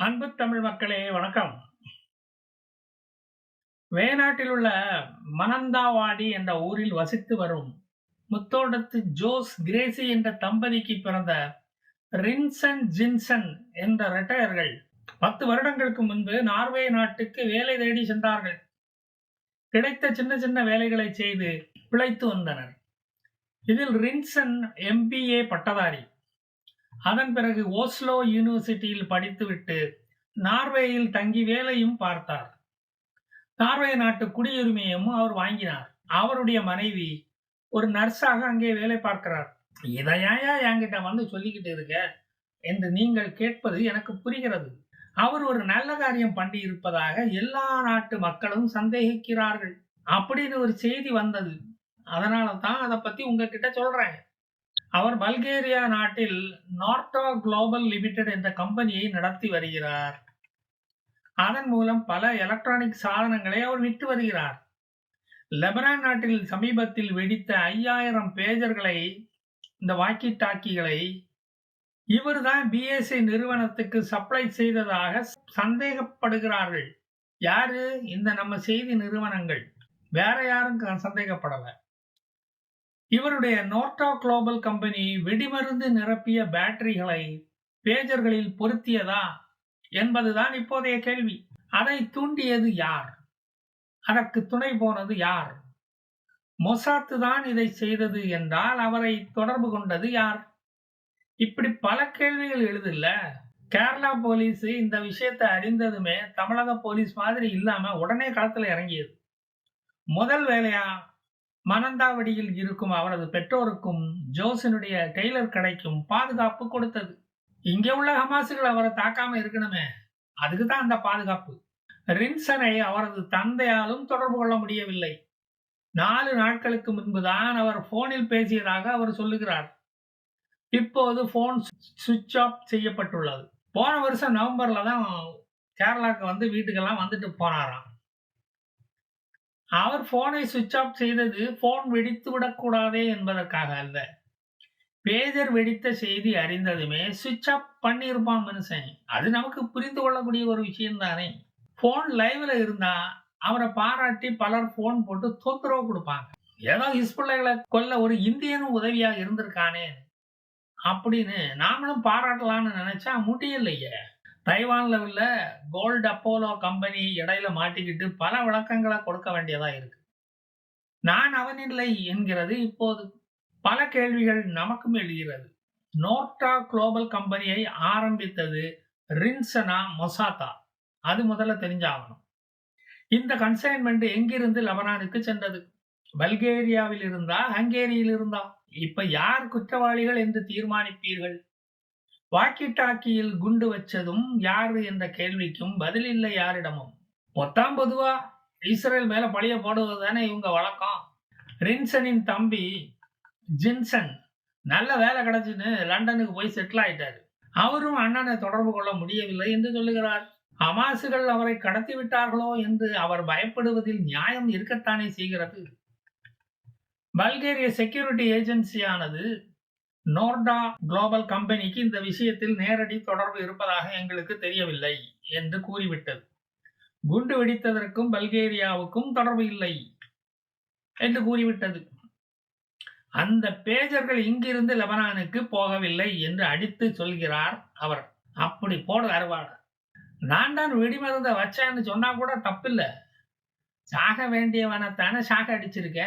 அன்பு தமிழ் மக்களே வணக்கம். வேணாட்டில் உள்ள மனந்தாவாடி என்ற ஊரில் வசித்து வரும் முத்தோட்டத்து ஜோஸ் கிரேசி என்ற தம்பதிக்கு பிறந்த ரின்சன் ஜின்சன் என்ற இரட்டையர்கள் 10 வருடங்களுக்கு முன்பு நார்வே நாட்டுக்கு வேலை தேடி சென்றார்கள். கிடைத்த சின்ன சின்ன வேலைகளை செய்து பிழைத்து வந்தனர். இதில் ரின்சன் MBA பட்டதாரி. அதன் பிறகு ஓஸ்லோ யூனிவர்சிட்டியில் படித்துவிட்டு நார்வேயில் தங்கி வேலையும் பார்த்தார். நார்வே நாட்டு குடியுரிமையும் அவர் வாங்கினார். அவருடைய மனைவி ஒரு நர்ஸாக அங்கே வேலை பார்க்கிறார். இதையா என்கிட்ட வந்து சொல்லிக்கிட்டு இருக்க என்று நீங்கள் கேட்பது எனக்கு புரிகிறது. அவர் ஒரு நல்ல காரியம் பண்ணி இருப்பதாக எல்லா நாட்டு மக்களும் சந்தேகிக்கிறார்கள் அப்படின்னு ஒரு செய்தி வந்தது. அதனால தான் அதை பத்தி உங்ககிட்ட சொல்றேன். அவர் பல்கேரியா நாட்டில் நார்டோ குளோபல் லிமிடெட் என்ற கம்பெனியை நடத்தி வருகிறார். அதன் மூலம் பல எலக்ட்ரானிக் சாதனங்களை அவர் விற்று வருகிறார். லெபனான் நாட்டில் சமீபத்தில் வெடித்த 5000 பேஜர்களை, இந்த வாக்கி டாக்கிகளை இவர்தான் BSI நிறுவனத்துக்கு சப்ளை செய்ததாக சந்தேகப்படுகிறார்கள். யாரு? இந்த நம்ம செய்தி நிறுவனங்கள். வேற யாரும் சந்தேகப்படல. இவருடைய நோர்டோ குளோபல் கம்பெனி வெடிமருந்து நிரப்பிய பேட்டரிகளை பேஜர்களில் பொருத்தியதா என்பதுதான் இப்போதைய கேள்வி. அதை தூண்டியது யார்? அதற்கு துணை போனது யார்? மொசாத்து தான் இதை செய்தது என்றால் அவரை தொடர்பு கொண்டது யார்? இப்படி பல கேள்விகள் எழுதில்ல. கேரளா போலீஸ் இந்த விஷயத்தை அறிந்ததுமே தமிழக போலீஸ் மாதிரி இல்லாம உடனே களத்துல இறங்கியது. முதல் வேலையா மனந்தாவடியில் இருக்கும் அவரது பெற்றோருக்கும் ஜோஸினுடைய டெய்லர் கடைக்கும் பாதுகாப்பு கொடுத்தது. இங்கே உள்ள ஹமாசுகள் அவரை தாக்காம இருக்கணுமே, அதுக்கு தான் அந்த பாதுகாப்பு. ரின்சனை அவரது தந்தையாலும் தொடர்பு கொள்ள முடியவில்லை. 4 நாட்களுக்கு முன்புதான் அவர் போனில் பேசியதாக அவர் சொல்லுகிறார். இப்போது போன் சுவிட்ச் ஆஃப் செய்யப்பட்டுள்ளது. போன வருஷம் நவம்பர்ல தான் கேரளாக்கு வந்து வீட்டுக்கெல்லாம் வந்துட்டு போனாராம். அவர் போனை சுவிட்ச் ஆஃப் செய்தது போன் வெடித்து விடக்கூடாதே என்பதற்காக அல்ல. பேஜர் வெடித்த செய்தி அறிந்ததுமே சுவிட்ச் ஆஃப் பண்ணியிருப்பான் மனுஷன். அது நமக்கு புரிந்து கொள்ளக்கூடிய ஒரு விஷயம் தானே. போன் லைவ்ல இருந்தா அவரை பாராட்டி பலர் போன் போட்டு தொந்தரவு கொடுப்பாங்க. ஏதோ ஹிஸ்புல்லைகளை கொல்ல ஒரு இந்தியனும் உதவியா இருந்திருக்கானே அப்படின்னு நாமளும் பாராட்டலாம்னு நினைச்சா முடியலையே. தைவான்ல உள்ள கோல்டு அப்போலோ கம்பெனி இடையில மாட்டிக்கிட்டு பல விளக்கங்களை கொடுக்க வேண்டியதா இருக்கு. நான் அவனில்லை என்கிறது இப்போது. பல கேள்விகள் நமக்கும் எழுகிறது. நோர்டோ குளோபல் கம்பெனியை ஆரம்பித்தது ரின்சனா மொசாத்தா? அது முதல்ல தெரிஞ்சாகணும். இந்த கன்சைன்மெண்ட் எங்கிருந்து லெபனானுக்கு சென்றது? பல்கேரியாவில் இருந்தா, ஹங்கேரியில் இருந்தா? இப்ப யார் குற்றவாளிகள் என்று தீர்மானிப்பீர்கள்? வாக்கி டாக்கியில் குண்டு வச்சதும் யாரு என்ற கேள்விக்கும் பதில் இல்லை யாரிடமும். பொத்தாம் பொதுவா இஸ்ரேல் மேல பழிய போடுவது தானே இவங்க வழக்கம். ரின்சனின் தம்பி ஜின்சன் நல்ல வேலை கிடைச்சுன்னு லண்டனுக்கு போய் செட்டில் ஆயிட்டாரு. அவரும் அண்ணனை தொடர்பு கொள்ள முடியவில்லை என்று சொல்லுகிறார். ஹமாசுகள் அவரை கடத்தி விட்டார்களோ என்று அவர் பயப்படுவதில் நியாயம் இருக்கத்தானே செய்கிறது. பல்கேரிய செக்யூரிட்டி ஏஜென்சியானது நோர்டோ குளோபல் கம்பெனிக்கு இந்த விஷயத்தில் நேரடி தொடர்பு இருப்பதாக எங்களுக்கு தெரியவில்லை என்று கூறிவிட்டது. குண்டு வெடித்ததற்கும் பல்கேரியாவுக்கும் தொடர்பு இல்லை என்று கூறிவிட்டது. அந்த பேஜர்கள் இங்கிருந்து லெபனானுக்கு போகவில்லை என்று அடித்து சொல்கிறார் அவர். அப்படி போடு அறுவாடு. நான் தான் வெடிமருந்த வச்சேன்னு சொன்னா கூட தப்பில்லை. சாக வேண்டியவனைத்தானே சாக அடிச்சிருக்க.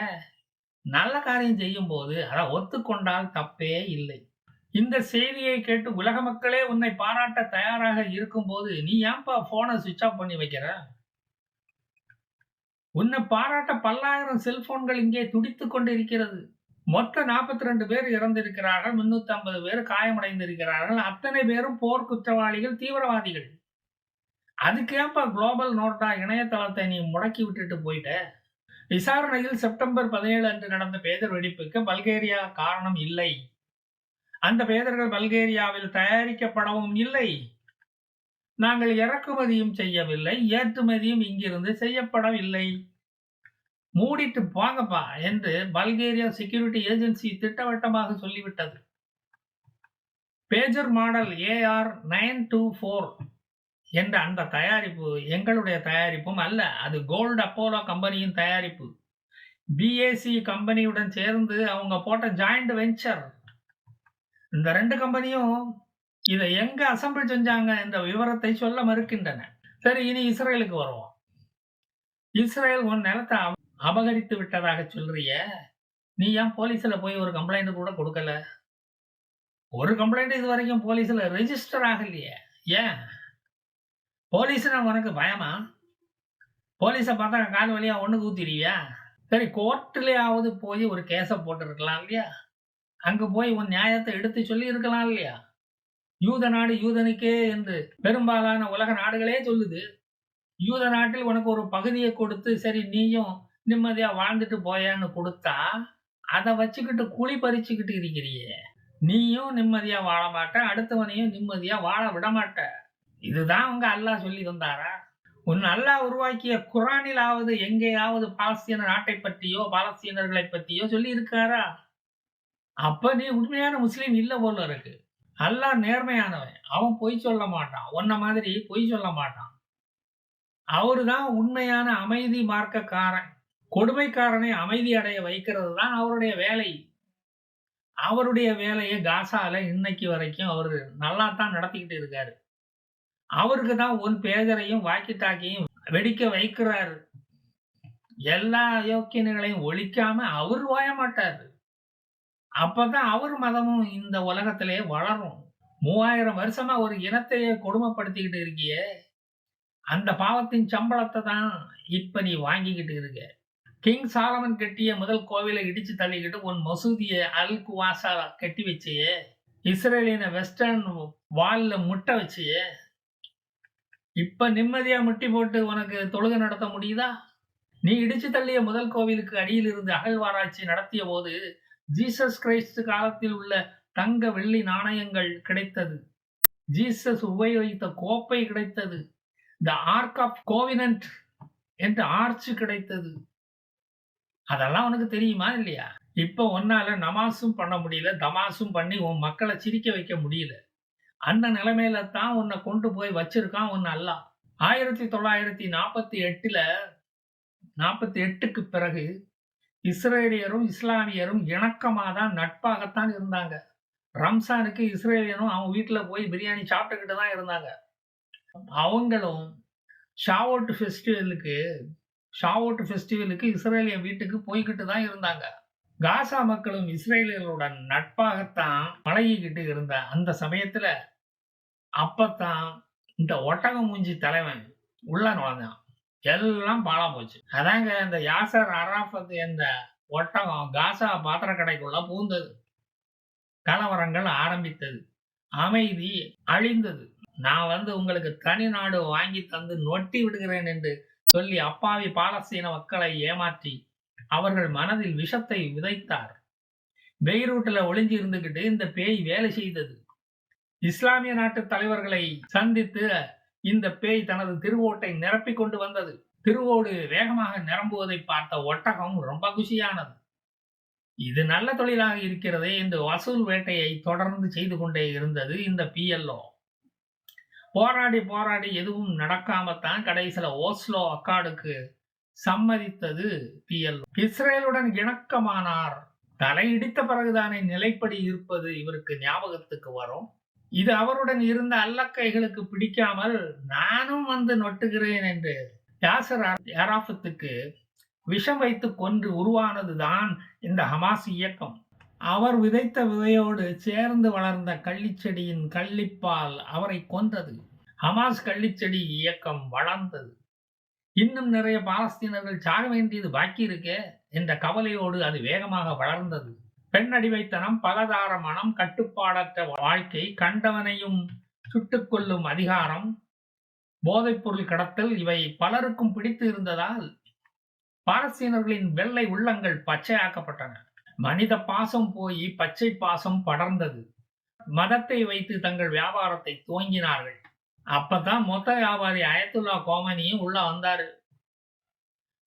நல்ல காரியம் செய்யும் போது அதை ஒத்துக்கொண்டால் தப்பே இல்லை. இந்த செய்தியை கேட்டு உலக மக்களே உன்னை பாராட்ட தயாராக இருக்கும் போது நீ ஏன்பா போனை சுவிட்ச் ஆஃப் பண்ணி வைக்கிற? உன்னை பாராட்ட பல்லாயிரம் செல்போன்கள் இங்கே துடித்துக் கொண்டு இருக்கிறது. மொத்த 42 பேர் இறந்திருக்கிறார்கள், 350 பேர் காயமடைந்திருக்கிறார்கள். அத்தனை பேரும் போர் குற்றவாளிகள், தீவிரவாதிகள். அதுக்கு ஏன்பா குளோபல் நோர்டா இணையதளத்தை நீ முடக்கி விட்டுட்டு போயிட்ட? விசாரணையில் செப்டம்பர் 17 அன்று நடந்த பேஜர் வெடிப்புக்கு பல்கேரியா காரணம் இல்லை. அந்த பேஜர்கள் பல்கேரியாவில் தயாரிக்கப்படவும் இல்லை. நாங்கள் இறக்குமதியும் செய்யவில்லை, ஏற்றுமதியும் இங்கிருந்து செய்யப்படவில்லை. மூடிட்டு போங்கப்பா என்று பல்கேரியா செக்யூரிட்டி ஏஜென்சி திட்டவட்டமாக சொல்லிவிட்டது. பேஜர் மாடல் AR-924 என்ற அந்த தயாரிப்பு எங்களுடைய தயாரிப்பும் அல்ல. அது கோல்ட் அப்போலோ கம்பெனியின் தயாரிப்பு. பிஏசி கம்பெனியுடன் சேர்ந்து அவங்க போட்ட ஜாயிண்ட் வென்ச்சர். இந்த 2 கம்பெனியும் இத எங்க அசெம்பிள் செஞ்சாங்க என்ற விவரத்தை சொல்ல மறுக்கின்றன. சரி, இனி இஸ்ரேலுக்கு வருவோம். இஸ்ரேல் உன் நிலத்த அபகரித்து விட்டதாக சொல்றியே. நீ ஏன் போலீஸ்ல போய் ஒரு கம்ப்ளைண்ட் கூட குடுக்கல? ஒரு கம்ப்ளைண்ட் இதுவரைக்கும் போலீஸ்ல ரெஜிஸ்டர் ஆகலையே. ஏன்? போலீஸ்னா உனக்கு பயமா? போலீஸ பார்த்தா கால் வலியா ஒண்ணுக்கு ஊத்திருவியா? சரி, கோர்ட்லயாவது போய் ஒரு கேஸ போட்டிருக்கலாம் இல்லையா? அங்க போய் உன் நியாயத்த எடுத்து சொல்லியிருக்கலாம் இல்லையா? யூத நாடு யூதனுக்கே என்று பெரும்பாலான உலக நாடுகளே சொல்லுது. யூத நாட்டில் உனக்கு ஒரு பகுதிய கொடுத்து, சரி நீயும் நிம்மதியா வாழ்ந்துட்டு போயேன்னு குடுத்தா, அத வச்சுக்கிட்டு குழி பறிச்சுக்கிட்டு இருக்கிறியே. நீயும் நிம்மதியா வாழ மாட்ட, அடுத்தவனையும் நிம்மதியா வாழ விட மாட்ட. இதுதான் உங்க அல்லாஹ் சொல்லி தந்தாரா? உன் அல்லாஹ் உருவாக்கிய குர்ஆனிலாவது எங்கேயாவது பாலஸ்தீன நாட்டை பற்றியோ, பாலஸ்தீனர்களை பற்றியோ சொல்லி இருக்காரா? அப்ப நீ உண்மையான முஸ்லீம் இல்ல போல இருக்கு. அல்லாஹ் நேர்மையானவன். அவன் பொய் சொல்ல மாட்டான். உன்ன மாதிரி பொய் சொல்ல மாட்டான். அவருதான் உண்மையான அமைதி மார்க்கக்காரன். கொடுமைக்காரனை அமைதி அடைய வைக்கிறது தான் அவருடைய வேலை. அவருடைய வேலைய காசால இன்னைக்கு வரைக்கும் அவரு நல்லாத்தான் நடத்திக்கிட்டு இருக்காரு. அவருக்கு தான் உன் பேஜரையும் வாக்கி டாக்கியும் வெடிக்க வைக்கிறாரு. எல்லா அயோக்கியர்களையும் ஒழிக்காம அவர் ஓய மாட்டாரு. அப்பதான் அவர் மதமும் இந்த உலகத்திலே வளரும். 3000 வருஷமா ஒரு இனத்தையே கொடுமைப்படுத்திக்கிட்டு இருக்கியே, அந்த பாவத்தின் சம்பளத்தை தான் இப்ப நீ வாங்கிக்கிட்டு இருக்க. கிங் சாலமன் கட்டிய முதல் கோவிலை இடிச்சு தள்ளிக்கிட்டு உன் மசூதிய அல் குவாசா கட்டி வச்சியே, இஸ்ரேலின வெஸ்டர்ன் வால்ல முட்டை வச்சியே, இப்ப நிம்மதியா முட்டி போட்டு உனக்கு தொழுகை நடத்த முடியுதா? நீ இடிச்சு தள்ளிய முதல் கோவிலுக்கு அடியில் இருந்து அகழ்வாராய்ச்சி நடத்திய போது ஜீசஸ் கிரைஸ்ட் காலத்தில் உள்ள தங்க வெள்ளி நாணயங்கள் கிடைத்தது. ஜீசஸ் உபயோகித்த கோப்பை கிடைத்தது. த ஆர்க் ஆஃப் கோவினன்ட் என்ற ஆர்ச் கிடைத்தது. அதெல்லாம் உனக்கு தெரியுமா இல்லையா? இப்ப உன்னால நமாஸும் பண்ண முடியல, தமாஸும் பண்ணி உன் மக்களை சிரிக்க வைக்க முடியல. அந்த நிலைமையில தான் உன்னை கொண்டு போய் வச்சிருக்கான் உன் அல்லாஹ். 1948ல 48க்கு பிறகு இஸ்ரேலியரும் இஸ்லாமியரும் இணக்கமா தான் நட்பாகத்தான் இருந்தாங்க. ரம்சானுக்கு இஸ்ரேலியனும் அவங்க வீட்டுல போய் பிரியாணி சாப்பிட்டுக்கிட்டு தான் இருந்தாங்க. அவங்களும் ஷாவோட் ஃபெஸ்டிவலுக்கு இஸ்ரேலிய வீட்டுக்கு போய்கிட்டு தான் இருந்தாங்க. காசா மக்களும் இஸ்ரேலியர்களுடன் நட்பாகத்தான் பழகிக்கிட்டு இருந்த அந்த சமயத்துல அப்பத்தான் இந்த ஒட்டக மூஞ்சி தலைவன் உள்ள நுழைஞ்சான். எல்லாம் பாழா போச்சு. அதாங்க இந்த யாசர் அராஃபத் என்ற ஒட்டகம் காசா பாத்திர கடைக்குள்ள பூந்தது. கலவரங்கள் ஆரம்பித்தது. அமைதி அழிந்தது. நான் உங்களுக்கு தனி நாடு வாங்கி தந்து நொட்டி விடுகிறேன் என்று சொல்லி அப்பாவி பாலஸ்தீன மக்களை ஏமாற்றி அவர்கள் மனதில் விஷத்தை விதைத்தார். பெய்ரூட்ல ஒளிஞ்சு இருந்துகிட்டு இந்த பேய் வேலை செய்தது. இஸ்லாமிய நாட்டு தலைவர்களை சந்தித்து இந்த பேய் தனது திருவோட்டை நிரப்பிக் கொண்டு வந்தது. திருவோடு வேகமாக நிரம்புவதை பார்த்த ஒட்டகம் ரொம்ப குஷியானது. இது நல்ல தொழிலாக இருக்கிறதே என்று வசூல் வேட்டையை தொடர்ந்து செய்து கொண்டே இருந்தது இந்த பிஎல்ஓ. போராடி எதுவும் நடக்காமத்தான் கடைசியில ஓஸ்லோ அக்காடுக்கு சம்மதித்தது பிஎல்ஓ. இஸ்ரேலுடன் இணக்கமானார். தலையிடித்த பிறகுதானே நிலைப்படி இருப்பது இவருக்கு ஞாபகத்துக்கு வரும். இது அவருடன் இருந்த அல்லக்கைகளுக்கு பிடிக்காமல் நானும் நொட்டுகிறேன் என்று யாசர் அராஃபத்துக்கு விஷம் வைத்து கொன்று உருவானதுதான் இந்த ஹமாஸ் இயக்கம். அவர் விதைத்த விதையோடு சேர்ந்து வளர்ந்த கள்ளிச்செடியின் கள்ளிப்பால் அவரை கொன்றது. ஹமாஸ் கள்ளிச்செடி இயக்கம் வளர்ந்தது. இன்னும் நிறைய பாலஸ்தீனர்கள் சாக வேண்டியது பாக்கி இருக்கே என்ற கவலையோடு அது வேகமாக வளர்ந்தது. பெண்ணடிமைத்தனம், பலதார மனம், கட்டுப்பாடற்ற வாழ்க்கை, கண்டவனையும் சுட்டுக் கொள்ளும் அதிகாரம், போதைப்பொருள் கடத்தல் இவை பலருக்கும் பிடித்து இருந்ததால் பாலஸ்தீனர்களின் வெள்ளை உள்ளங்கள் பச்சையாக்கப்பட்டன. மனித பாசம் போய் பச்சை பாசம் படர்ந்தது. மதத்தை வைத்து தங்கள் வியாபாரத்தை துவங்கினார்கள். அப்பதான் மொத்த வியாபாரி அயத்துல்லா கோமனியும் உள்ள வந்தாரு.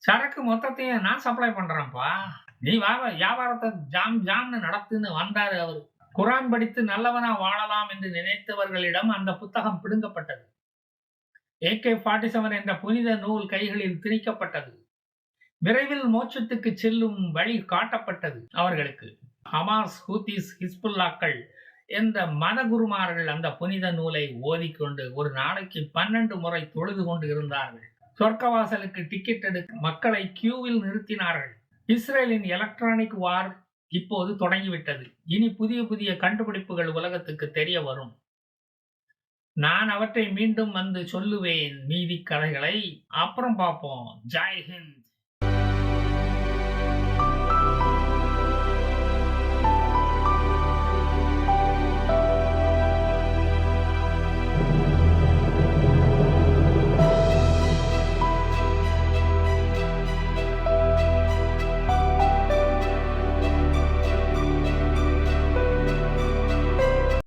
சரக்கு மொத்தத்தையும் நான் சப்ளை பண்றேன்ப்பா, நீ வியாபாரத்தை ஜாம்னு நடத்துன்னு வந்தாரு அவரு. குரான் படித்து நல்லவனா வாழலாம் என்று நினைத்தவர்களிடம் அந்த புத்தகம் பிடுங்கப்பட்டது. AK-47 என்ற புனித நூல் கைகளில் திணிக்கப்பட்டது. விரைவில் மோட்சத்துக்கு செல்லும் வழி காட்டப்பட்டது அவர்களுக்கு. ஹமாஸ், ஹூத்திஸ், ஹிஸ்புல்லாக்கள் என்ற மதகுருமார்கள் அந்த புனித நூலை ஓதிக்கொண்டு ஒரு நாளைக்கு 12 முறை தொழுது கொண்டு இருந்தார்கள். சொர்க்கவாசலுக்கு டிக்கெட் எடுக்க மக்களை கியூவில் நிறுத்தினார்கள். இஸ்ரேலின் எலக்ட்ரானிக் வார் இப்போது தொடங்கிவிட்டது. இனி புதிய புதிய கண்டுபிடிப்புகள் உலகத்துக்கு தெரிய வரும். நான் அவற்றை மீண்டும் வந்து சொல்லுவேன். மீதி கதைகளை அப்புறம் பார்ப்போம். ஜெய் ஹிந்த்.